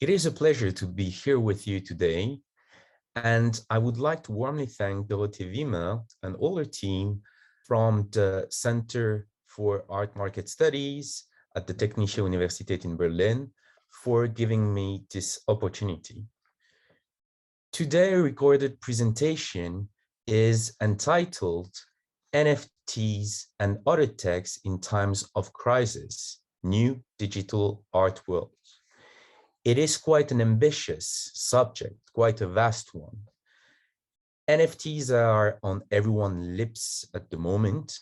It is a pleasure to be here with you today, and I would like to warmly thank Dorothee Wimmer and all her team from the Center for Art Market Studies at the Technische Universität in Berlin for giving me this opportunity. Today's recorded presentation is entitled NFTs and Other Techs in Times of Crisis, New Digital Art World. It is quite an ambitious subject, quite a vast one. NFTs are on everyone's lips at the moment,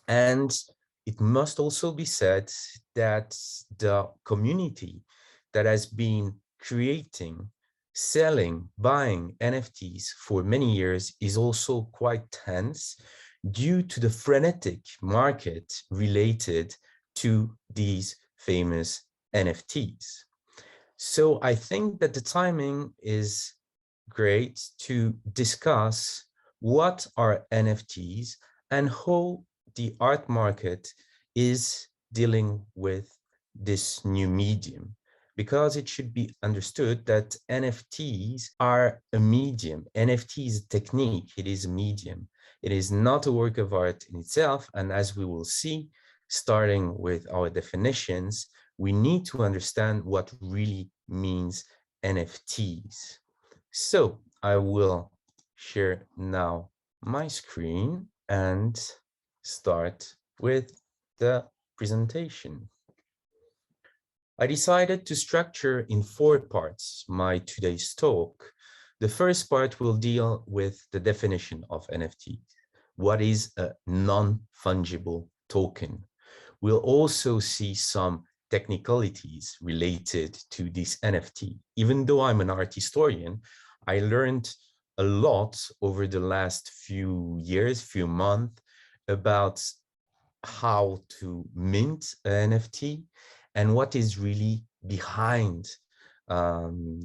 and it must also be said that the community that has been creating, selling, buying NFTs for many years is also quite tense due to the frenetic market related to these famous NFTs. So I think that the timing is great to discuss what are NFTs and how the art market is dealing with this new medium, because it should be understood that NFTs are a medium. NFT is a technique, it is a medium. It is not a work of art in itself, and as we will see, starting with our definitions, we need to understand what really means NFTs. So I will share now my screen and start with the presentation. I decided to structure in 4 parts my today's talk. The first part will deal with the definition of NFT. What is a non-fungible token? We'll also see some technicalities related to this NFT. Even though I'm an art historian, I learned a lot over the last few years, few months, about how to mint an NFT and what is really behind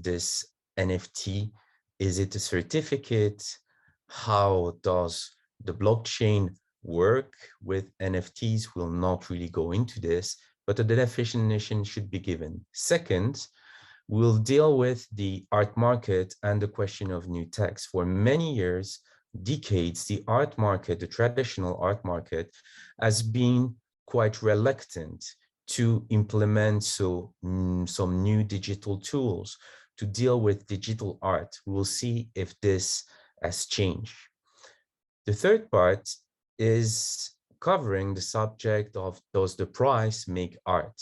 this NFT. Is it a certificate? How does the blockchain work with NFTs? We'll not really go into this, but the definition should be given. Second, we'll deal with the art market and the question of new texts. For many years, decades, the art market, the traditional art market, has been quite reluctant to implement some new digital tools to deal with digital art. We'll see if this has changed. The third part is covering the subject of, does the price make art?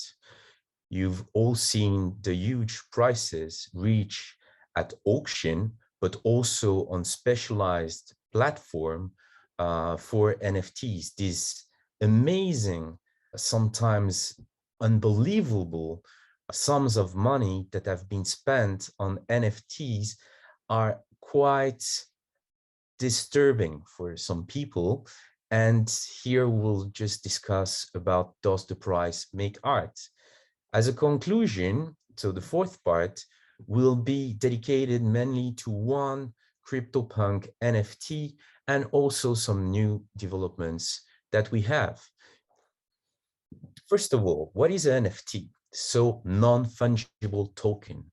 You've all seen the huge prices reach at auction, but also on specialized platform for NFTs. These amazing, sometimes unbelievable sums of money that have been spent on NFTs are quite disturbing for some people. And here we'll just discuss about, does the price make art? As a conclusion, so the fourth part will be dedicated mainly to one CryptoPunk NFT and also some new developments that we have. First of all, what is an NFT? So non-fungible token.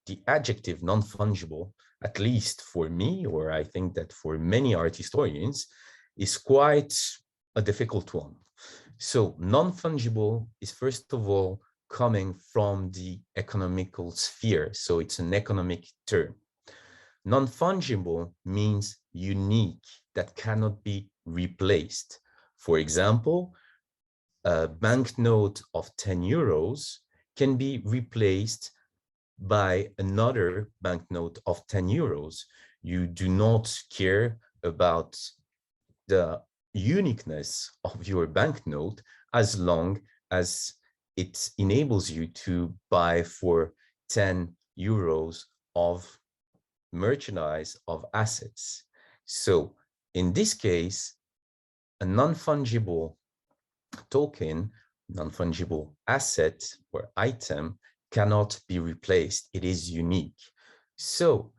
The adjective non-fungible, at least for me, or I think that for many art historians, is quite a difficult one. So non-fungible is first of all coming from the economical sphere. So it's an economic term. Non-fungible means unique, that cannot be replaced. For example, a banknote of 10 euros can be replaced by another banknote of 10 euros. You do not care about the uniqueness of your banknote as long as it enables you to buy for 10 euros of merchandise, of assets. So in this case, a non-fungible token, non-fungible asset or item cannot be replaced. It is unique. So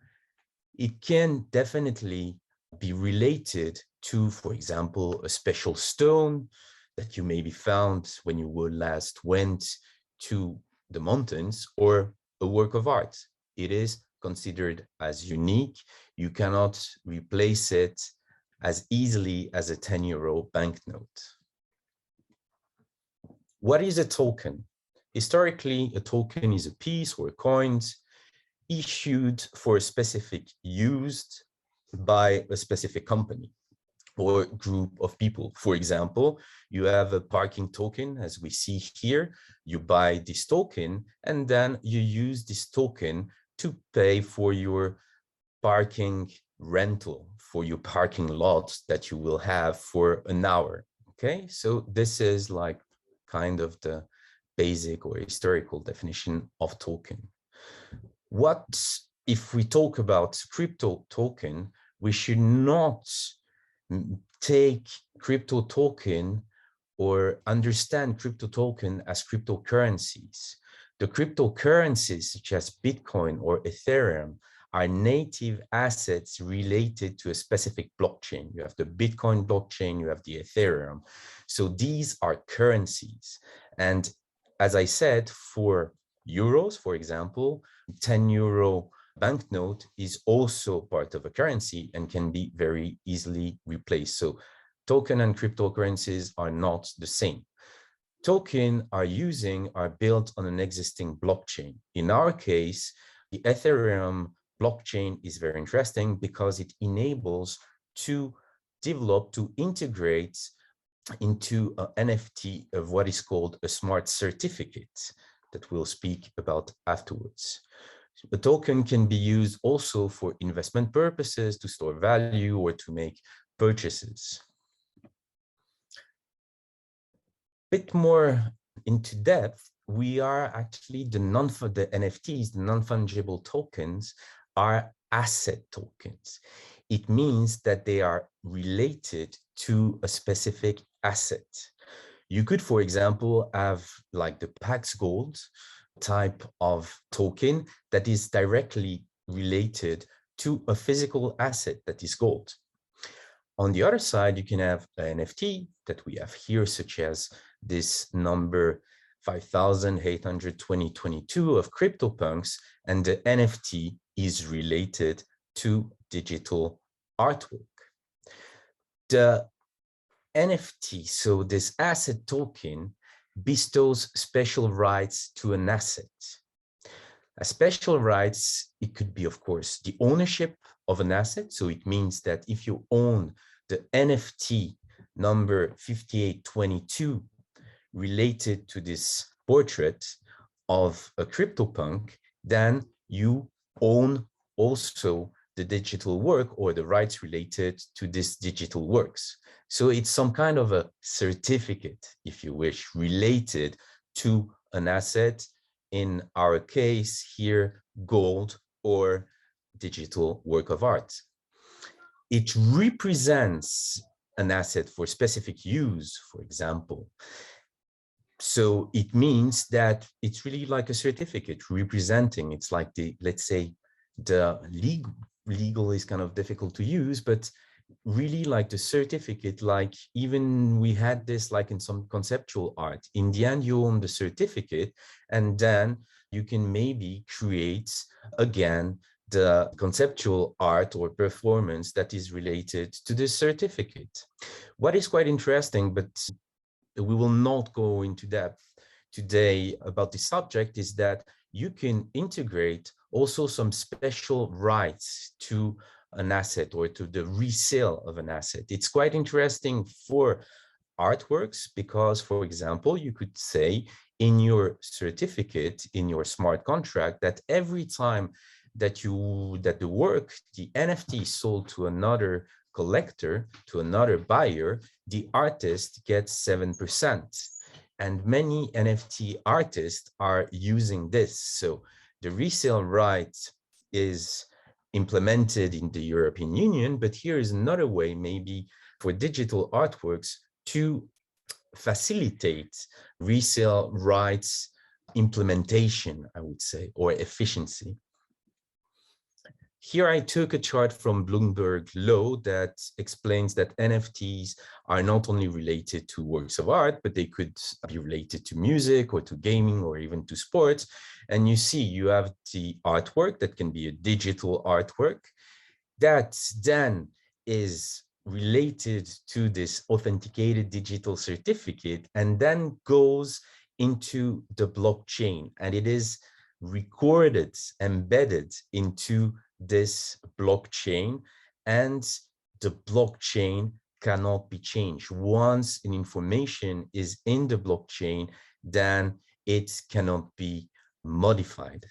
it can definitely be related to, for example, a special stone that you maybe found when you last went to the mountains, or a work of art. It is considered as unique. You cannot replace it as easily as a 10-euro banknote. What is a token? Historically, a token is a piece or a coin issued for a specific use by a specific company or group of people. For example, you have a parking token, as we see here. You buy this token, and then you use this token to pay for your parking rental, for your parking lot that you will have for an hour. Okay, so this is like kind of the basic or historical definition of token. What if we talk about crypto token, we should not take crypto token or understand crypto token as cryptocurrencies. The cryptocurrencies such as Bitcoin or Ethereum are native assets related to a specific blockchain. You have the Bitcoin blockchain, you have the Ethereum. So these are currencies. And as I said, for euros, for example, 10 euro banknote is also part of a currency and can be very easily replaced. So token and cryptocurrencies are not the same. Token are built on an existing blockchain. In our case, the Ethereum blockchain is very interesting because it enables to develop, to integrate into an NFT of what is called a smart certificate that we'll speak about afterwards. A token can be used also for investment purposes, to store value or to make purchases. Bit more into depth, we are actually the NFTs, the non-fungible tokens, are asset tokens. It means that they are related to a specific asset. You could, for example, have like the Pax Gold type of token that is directly related to a physical asset that is gold. On the other side, you can have an NFT that we have here, such as this number 5,820.22 of CryptoPunks, and the NFT is related to digital artwork. The NFT, so this asset token, bestows special rights to an asset. A special rights, it could be, of course, the ownership of an asset. So it means that if you own the NFT number 5822 related to this portrait of a CryptoPunk, then you own also the digital work or the rights related to this digital works. So it's some kind of a certificate, if you wish, related to an asset, in our case here, gold or digital work of art. It represents an asset for specific use, for example. So it means that it's really like a certificate representing, it's like the, let's say, the legal is kind of difficult to use, but really like the certificate, like even we had this like in some conceptual art. In the end, you own the certificate, and then you can maybe create again the conceptual art or performance that is related to the certificate. What is quite interesting, but we will not go into depth today about this subject, is that you can integrate also some special rights to an asset or to the resale of an asset. It's quite interesting for artworks because, for example, you could say in your certificate, in your smart contract, that every time that the work, the NFT is sold to another collector, to another buyer, the artist gets 7%. And many NFT artists are using this. So the resale right is implemented in the European Union, but here is another way maybe for digital artworks to facilitate resale rights implementation, I would say, or efficiency. Here I took a chart from Bloomberg Law that explains that NFTs are not only related to works of art, but they could be related to music or to gaming or even to sports. And you see, you have the artwork that can be a digital artwork that then is related to this authenticated digital certificate and then goes into the blockchain, and it is recorded, embedded into this blockchain, and the blockchain cannot be changed. Once an information is in the blockchain, then it cannot be modified.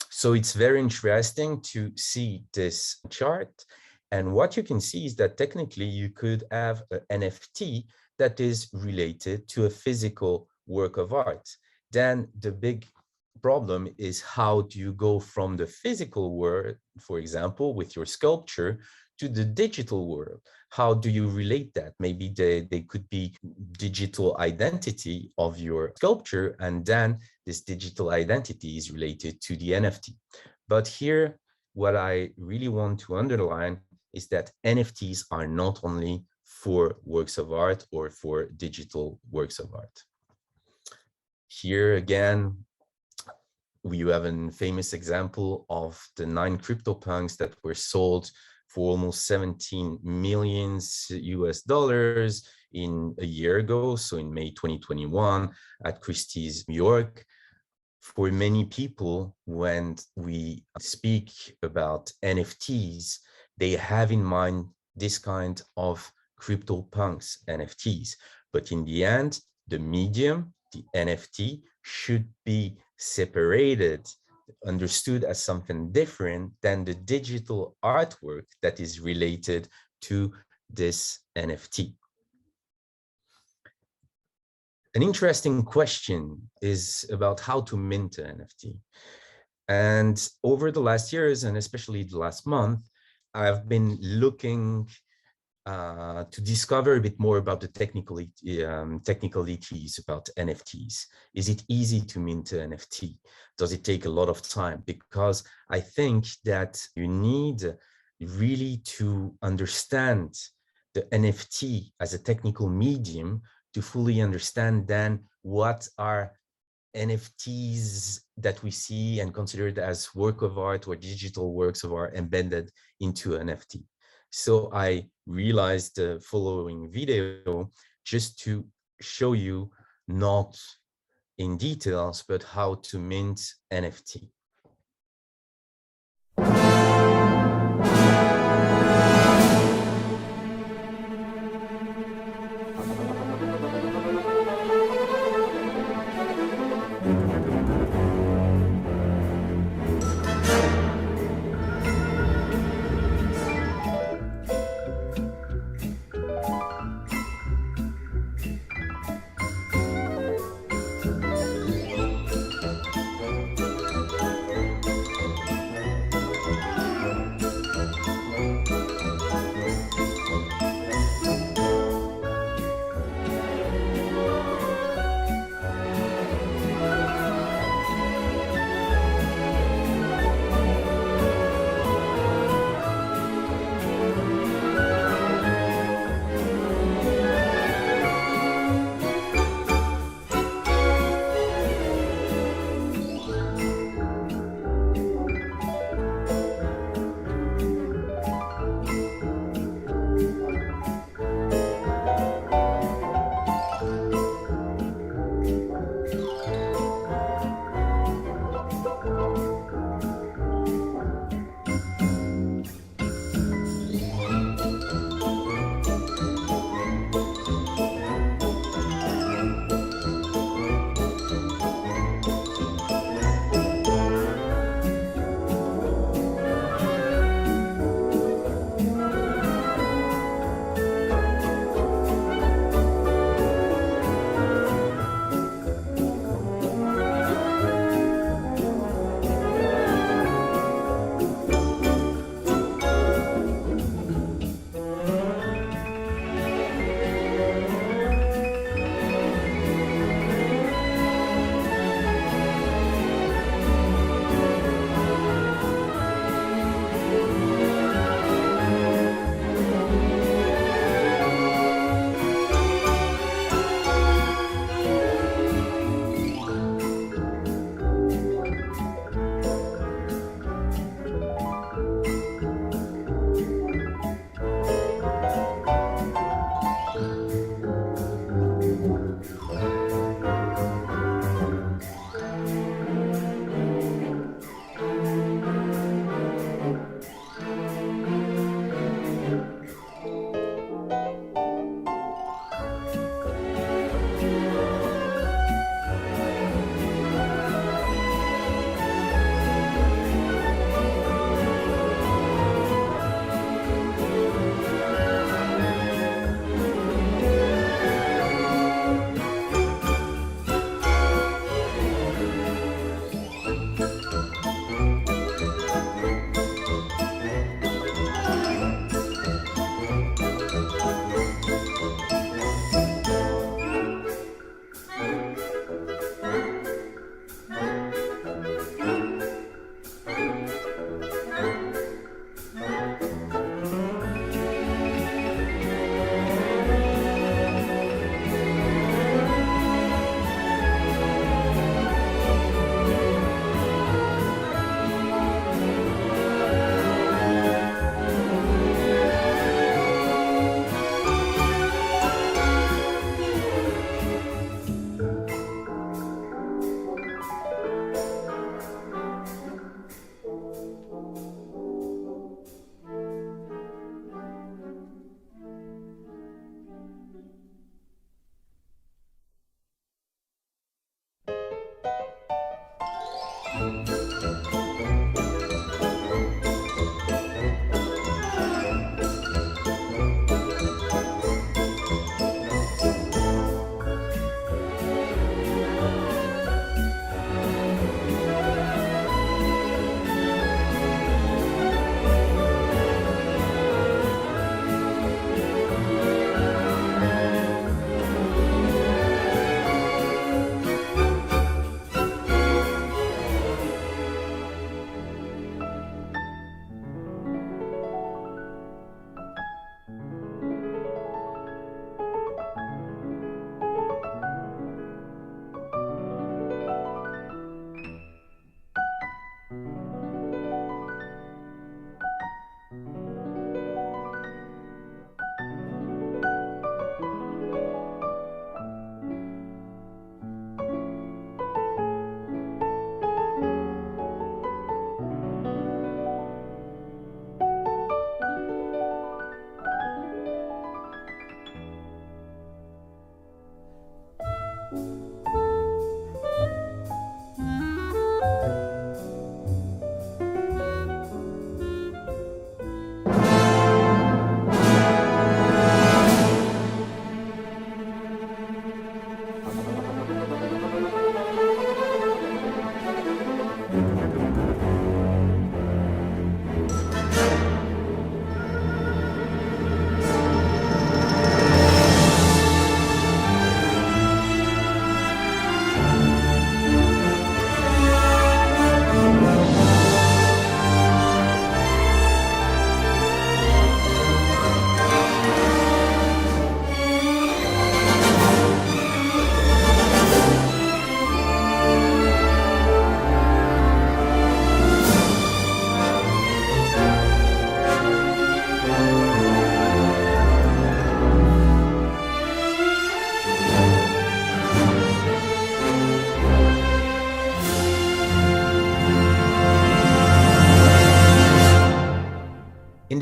So it's very interesting to see this chart. And what you can see is that technically you could have an NFT that is related to a physical work of art. Then the big problem is, how do you go from the physical world, for example, with your sculpture, to the digital world? How do you relate that? Maybe they could be digital identity of your sculpture, and then this digital identity is related to the NFT. But here, what I really want to underline is that NFTs are not only for works of art or for digital works of art. Here again, we have a famous example of the 9 CryptoPunks that were sold for almost 17 million US dollars in a year ago, so in May 2021 at Christie's, New York. For many people, when we speak about NFTs, they have in mind this kind of CryptoPunks NFTs. But in the end, the medium, the NFT, should be separated, understood as something different than the digital artwork that is related to this NFT. An interesting question is about how to mint an NFT. And over the last years, and especially the last month, I've been looking to discover a bit more about the technicalities about NFTs. Is it easy to mint an NFT? Does it take a lot of time? Because I think that you need really to understand the NFT as a technical medium to fully understand then what are NFTs that we see and considered as work of art or digital works of art embedded into an NFT. So I realized the following video just to show you, not in details, but how to mint NFT.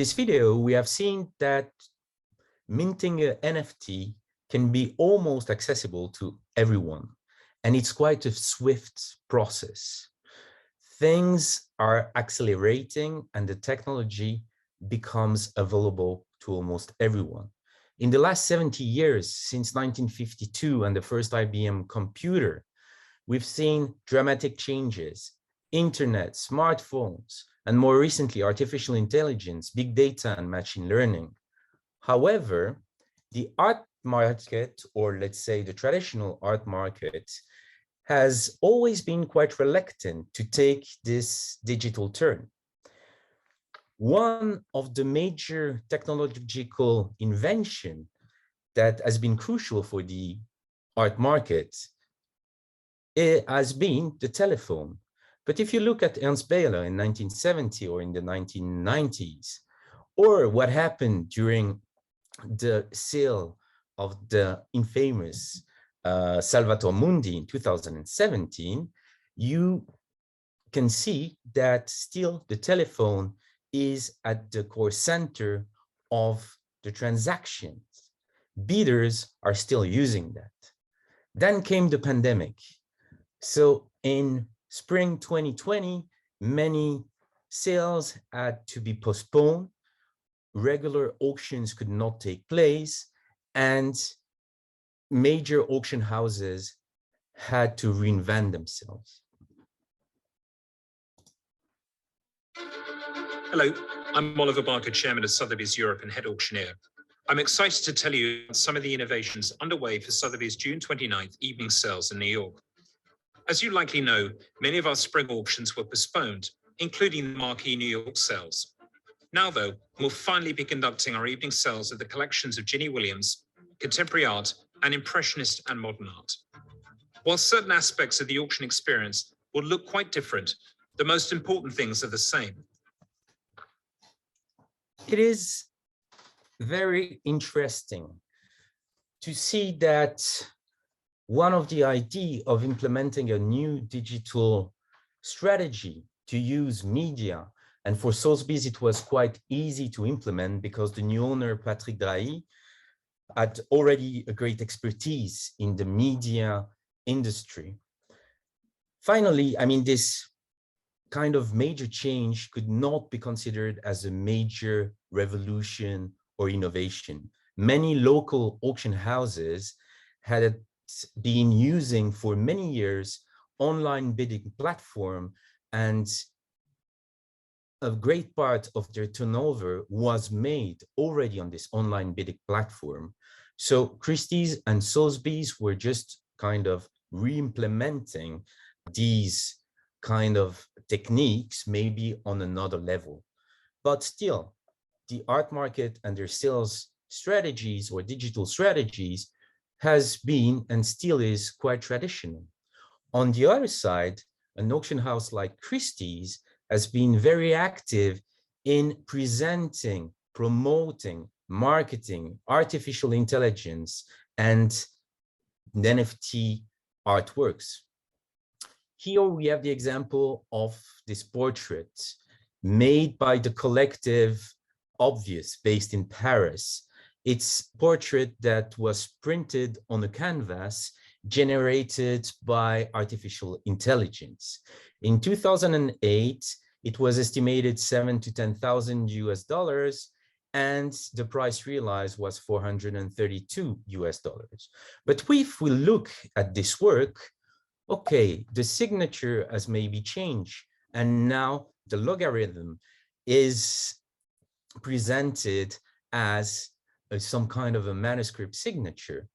this video, we have seen that minting an NFT can be almost accessible to everyone, and it's quite a swift process. Things are accelerating and the technology becomes available to almost everyone. In the last 70 years, since 1952 and the first IBM computer, we've seen dramatic changes: internet, smartphones, and more recently, artificial intelligence, big data, and machine learning. However, the art market, or let's say the traditional art market, has always been quite reluctant to take this digital turn. One of the major technological inventions that has been crucial for the art market, it has been the telephone. But if you look at Ernst Baylor in 1970 or in the 1990s, or what happened during the sale of the infamous Salvator Mundi in 2017, you can see that still the telephone is at the core center of the transactions. Bidders are still using that. Then came the pandemic. So in spring 2020, many sales had to be postponed. Regular auctions could not take place, and major auction houses had to reinvent themselves. Hello, I'm Oliver Barker, Chairman of Sotheby's Europe and Head Auctioneer. I'm excited to tell you about some of the innovations underway for Sotheby's June 29th evening sales in New York. As you likely know, many of our spring auctions were postponed, including the marquee New York sales. Now, though, we'll finally be conducting our evening sales of the collections of Ginny Williams, contemporary art, and impressionist and modern art. While certain aspects of the auction experience will look quite different, the most important things are the same. It is very interesting to see that one of the ideas of implementing a new digital strategy to use media, and for Sotheby's it was quite easy to implement because the new owner, Patrick Drahi, had already a great expertise in the media industry. Finally, I mean, this kind of major change could not be considered as a major revolution or innovation. Many local auction houses had been using for many years online bidding platform, and a great part of their turnover was made already on this online bidding platform. So Christie's and Sotheby's were just kind of re-implementing these kind of techniques, maybe on another level. But still, the art market and their sales strategies or digital strategies has been and still is quite traditional. On the other side, an auction house like Christie's has been very active in presenting, promoting, marketing artificial intelligence and NFT artworks. Here we have the example of this portrait made by the collective Obvious, based in Paris. It's a portrait that was printed on a canvas generated by artificial intelligence. In 2008, it was estimated $7,000 to $10,000, and the price realized was $432. But if we look at this work, okay, the signature has maybe changed, and now the logarithm is presented as some kind of a manuscript signature.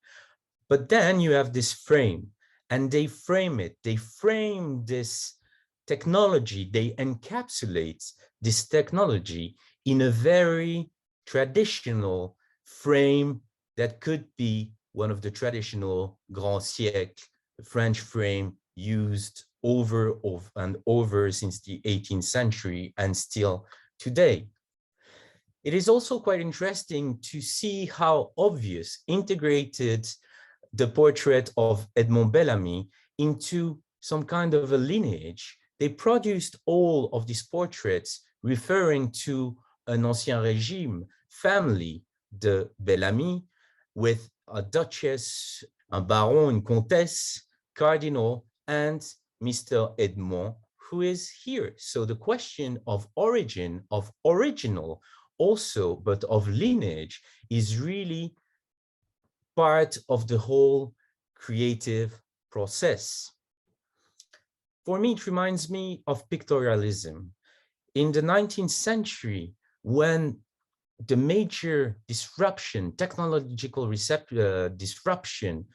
But then you have this frame, and they frame it. They frame this technology. They encapsulate this technology in a very traditional frame that could be one of the traditional grand siècle, French frame used over and over since the 18th century and still today. It is also quite interesting to see how Obvious integrated the portrait of Edmond Bellamy into some kind of a lineage. They produced all of these portraits referring to an Ancien Régime family de Bellamy with a duchess, un baron, une comtesse, cardinal, and Mr. Edmond, who is here. So the question of origin, of original also, but of lineage is really part of the whole creative process. For me, it reminds me of pictorialism. In the 19th century, when the major disruption, technological disruption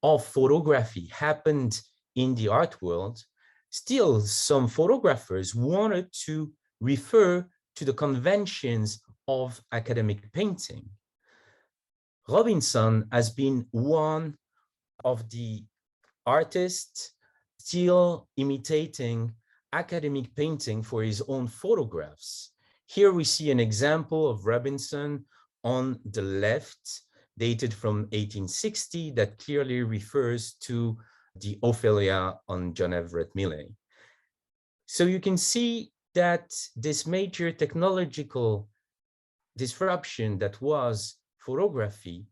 of photography happened in the art world, still some photographers wanted to refer to the conventions of academic painting. Robinson has been one of the artists still imitating academic painting for his own photographs. Here we see an example of Robinson on the left, dated from 1860, that clearly refers to the Ophelia on John Everett Millais. So you can see that this major technological disruption that was photography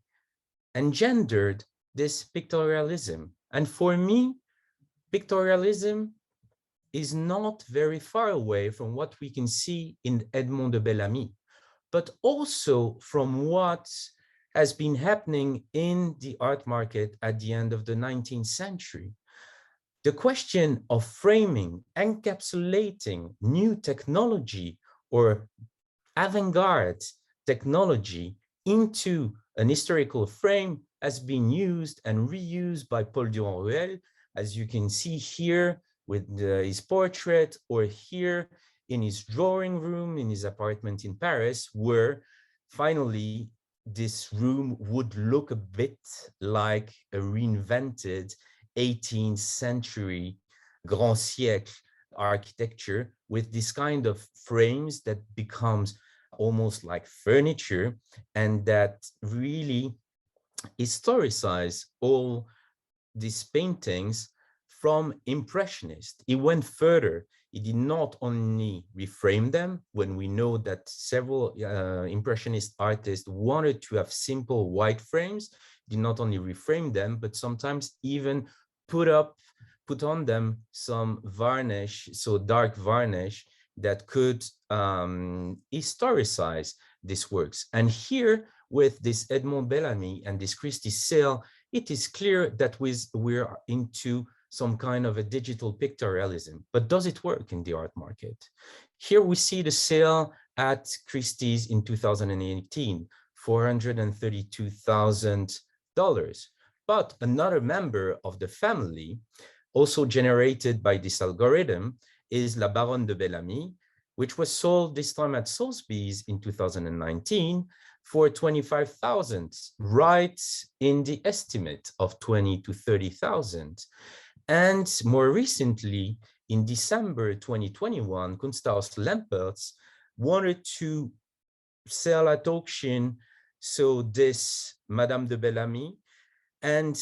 engendered this pictorialism. And for me, pictorialism is not very far away from what we can see in Edmond de Bellamy, but also from what has been happening in the art market at the end of the 19th century. The question of framing, encapsulating new technology or avant-garde technology into an historical frame has been used and reused by Paul Durand-Ruel, as you can see here with his portrait, or here in his drawing room in his apartment in Paris, where finally this room would look a bit like a reinvented 18th century grand siècle architecture with this kind of frames that becomes almost like furniture and that really historicize all these paintings from Impressionist. He went further. He did not only reframe them, when we know that several Impressionist artists wanted to have simple white frames, did not only reframe them, but sometimes even put on them some varnish, so dark varnish, that could historicize these works. And here, with this Edmond Bellamy and this Christie sale, it is clear that we're into some kind of a digital pictorialism. But does it work in the art market? Here we see the sale at Christie's in 2018, $432,000. But another member of the family, also generated by this algorithm, is La Baronne de Bellamy, which was sold this time at Sotheby's in 2019 for $25,000, right in the estimate of $20,000 to $30,000. And more recently, in December 2021, Kunsthaus Lempertz wanted to sell at auction this Madame de Bellamy and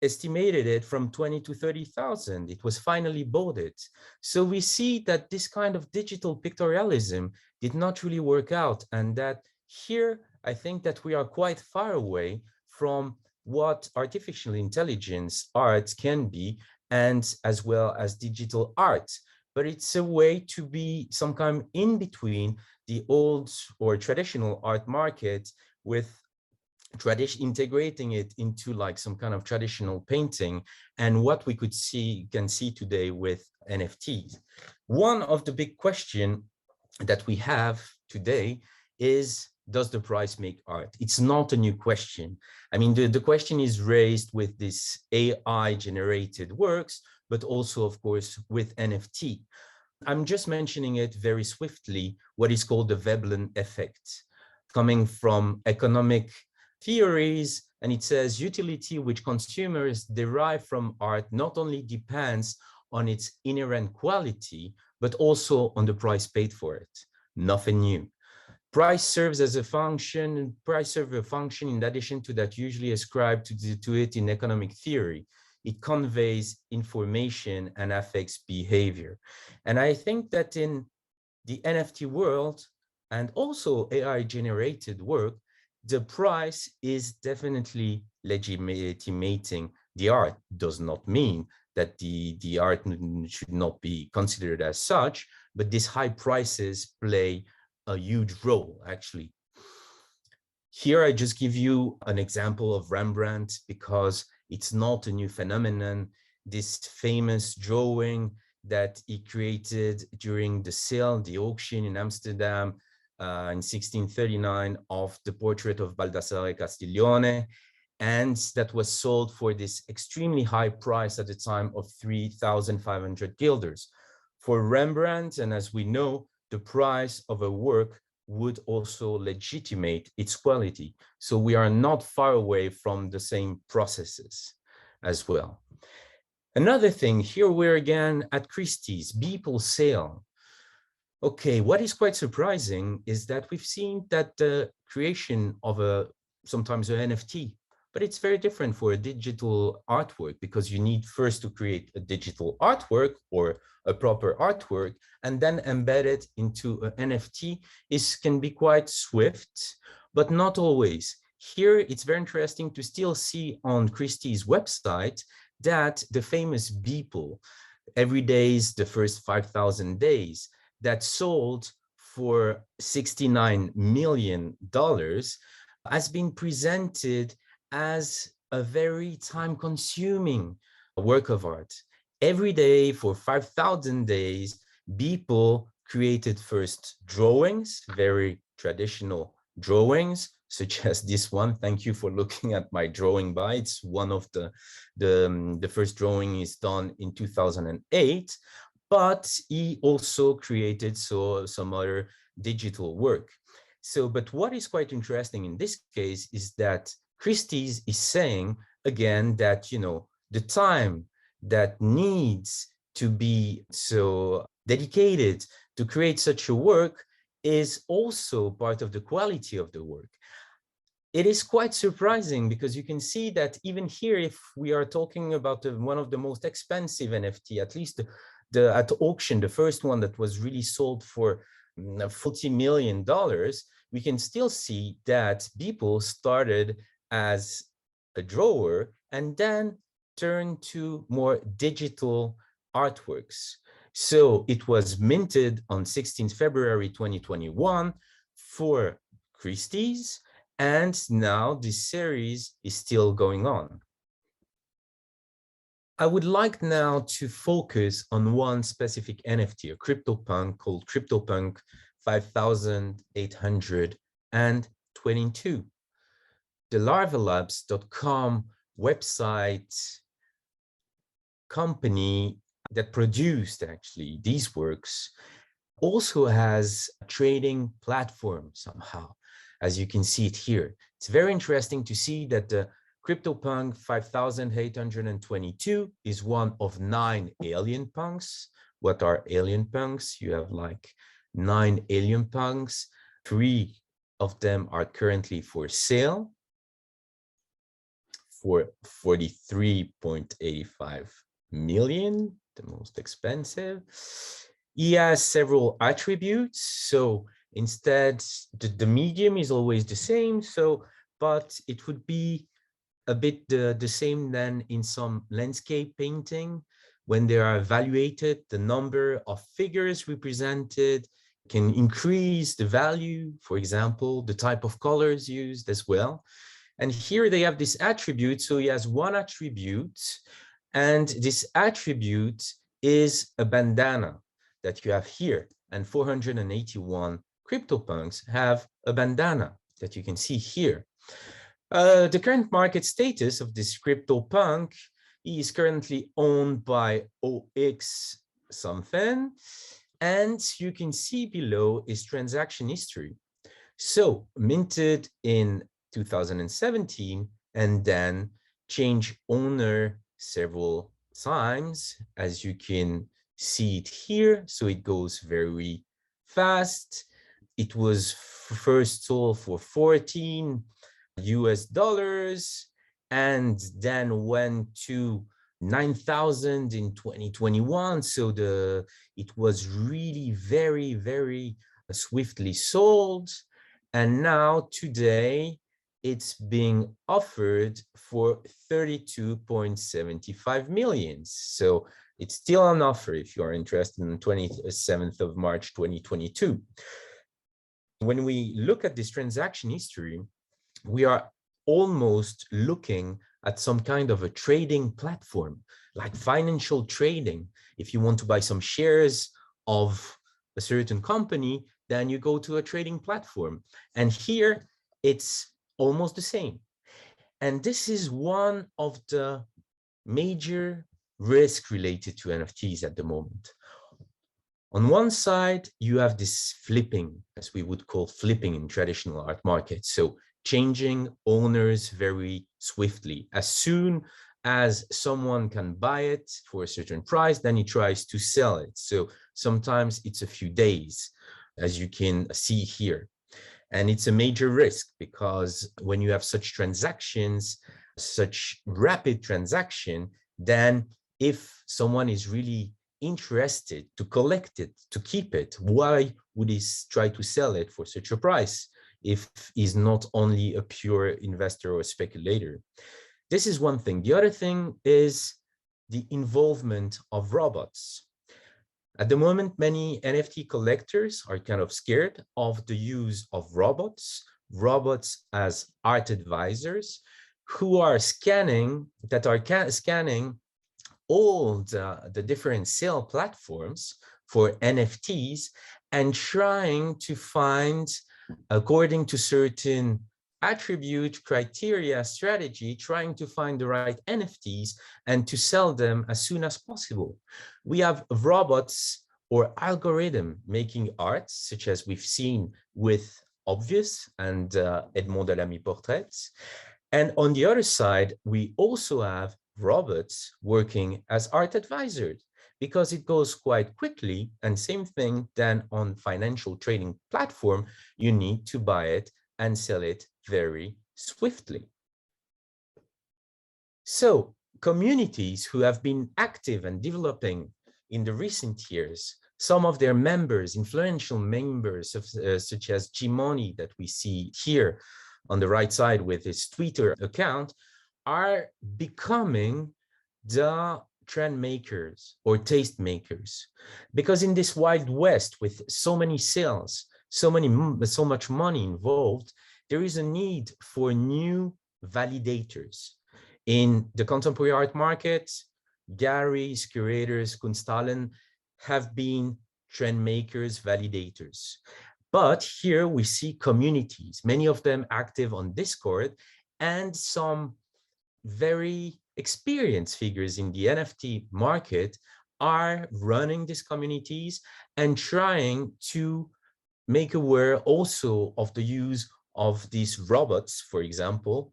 estimated it from 20 to 30,000. It was finally bought it. So we see that this kind of digital pictorialism did not really work out, and that here I think that we are quite far away from what artificial intelligence art can be, and as well as digital art. But it's a way to be some kind in between the old or traditional art market with integrating it into like some kind of traditional painting, and what we can see today with NFTs. One of the big questions that we have today is, does the price make art? It's not a new question. I mean, the question is raised with this AI generated works, but also of course with NFT. I'm just mentioning it very swiftly, what is called the Veblen effect, coming from economic theories, and it says utility which consumers derive from art not only depends on its inherent quality, but also on the price paid for it. Nothing new. Price serves as a function, in addition to that usually ascribed to it in economic theory. It conveys information and affects behavior. And I think that in the NFT world, and also AI generated work, the price is definitely legitimating the art. Does not mean that the art should not be considered as such, but these high prices play a huge role, actually. Here, I just give you an example of Rembrandt because it's not a new phenomenon. This famous drawing that he created during the sale, the auction in Amsterdam in 1639 of the portrait of Baldassare Castiglione, and that was sold for this extremely high price at the time of 3,500 guilders. For Rembrandt, and as we know, the price of a work would also legitimate its quality. So we are not far away from the same processes as well. Another thing, here we're again at Christie's, Beeple sale. Okay, what is quite surprising is that we've seen that the creation of sometimes an NFT, but it's very different for a digital artwork because you need first to create a digital artwork or a proper artwork and then embed it into an NFT can be quite swift, but not always. Here, it's very interesting to still see on Christie's website that the famous Beeple, every day is the first 5,000 days, that sold for $69 million has been presented as a very time-consuming work of art. Every day for 5,000 days, people created first drawings, very traditional drawings, such as this one. Thank you for looking at my drawing by. It's one of the first drawing is done in 2008. But he also created some other digital work. But what is quite interesting in this case is that Christie's is saying again that, the time that needs to be so dedicated to create such a work is also part of the quality of the work. It is quite surprising because you can see that even here, if we are talking about one of the most expensive NFT, at least at auction, the first one that was really sold for $40 million, we can still see that people started as a drawer and then turned to more digital artworks. So it was minted on 16th February 2021 for Christie's, and now this series is still going on. I would like now to focus on one specific NFT, a CryptoPunk called CryptoPunk 5822. The larvalabs.com website company that produced actually these works also has a trading platform somehow, as you can see it here. It's very interesting to see that the CryptoPunk 5822 is one of 9 alien punks. What are alien punks? You have like 9 alien punks. 3 of them are currently for sale for 43.85 million, the most expensive. He has several attributes. So instead, the medium is always the same. But it would be a bit the same than in some landscape painting. When they are evaluated, the number of figures represented can increase the value, for example, the type of colors used as well. And here they have this attribute. So he has one attribute, and this attribute is a bandana that you have here. And 481 CryptoPunks have a bandana that you can see here. The current market status of this CryptoPunk is currently owned by OX something, and you can see below is transaction history. So minted in 2017 and then change owner several times, as you can see it here. So it goes very fast. It was first sold for 14 US dollars and then went to 9,000 in 2021. So it was really very, very swiftly sold. And now today, it's being offered for 32.75 million. So it's still on offer if you're interested on 27th of March, 2022. When we look at this transaction history, we are almost looking at some kind of a trading platform, like financial trading. If you want to buy some shares of a certain company, then you go to a trading platform. And here it's almost the same. And this is one of the major risks related to NFTs at the moment. On one side, you have this flipping, as we would call flipping in traditional art markets. So changing owners very swiftly. As soon as someone can buy it for a certain price, then he tries to sell it. So sometimes it's a few days, as you can see here. And it's a major risk because when you have such transactions, such rapid transaction, then if someone is really interested to collect it, to keep it, why would he try to sell it for such a price if he's not only a pure investor or speculator? This is one thing. The other thing is the involvement of robots. At the moment, many NFT collectors are kind of scared of the use of robots as art advisors who are scanning all the different sale platforms for NFTs and trying to find, according to certain attribute, criteria, strategy, trying to find the right NFTs and to sell them as soon as possible. We have robots or algorithm making art, such as we've seen with Obvious and Edmond Dallamy portraits. And on the other side, we also have robots working as art advisors because it goes quite quickly. And same thing then on financial trading platform, you need to buy it and sell it very swiftly. So communities who have been active and developing in the recent years, some of their members, influential members of, such as Gimoni that we see here on the right side with his Twitter account, are becoming the trend makers or taste makers. Because in this wild west with so many sales, so much money involved, there is a need for new validators. In the contemporary art market, galleries, curators, Kunsthallen have been trend makers, validators. But here we see communities, many of them active on Discord, and some very experienced figures in the NFT market are running these communities and trying to make aware also of the use of these robots, for example,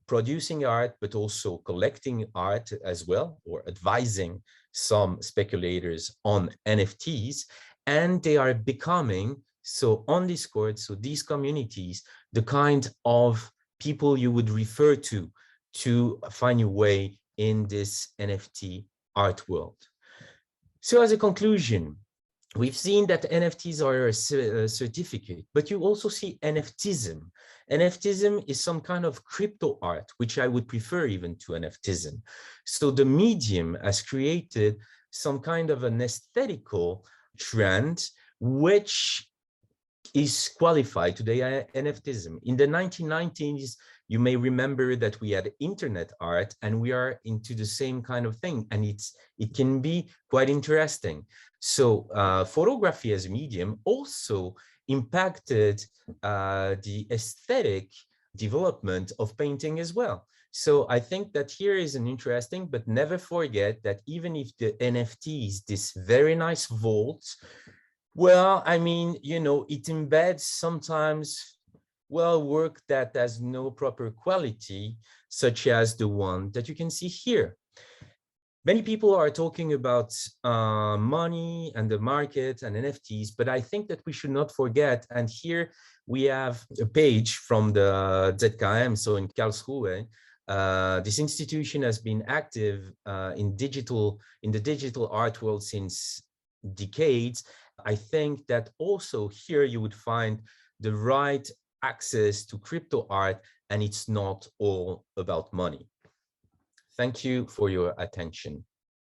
producing art, but also collecting art as well, or advising some speculators on NFTs. And they are becoming, so on Discord, so these communities, the kind of people you would refer to find your way in this NFT art world. So as a conclusion, we've seen that NFTs are a certificate, but you also see NFTism. NFTism is some kind of crypto art, which I would prefer even to NFTism. So the medium has created some kind of an aesthetical trend, which is qualified today NFTism. In the 1990s, you may remember that we had internet art, and we are into the same kind of thing, and it can be quite interesting. So photography as a medium also impacted the aesthetic development of painting as well. So I think that here is an interesting, but never forget that even if the NFTs, this very nice vault, well, I mean, you know, it embeds sometimes, well, work that has no proper quality, such as the one that you can see here. Many people are talking about money and the market and NFTs, but I think that we should not forget, and here we have a page from the ZKM, so in Karlsruhe. This institution has been active in the digital art world since decades, I think that also here you would find the right access to crypto art, and it's not all about money. Thank you for your attention.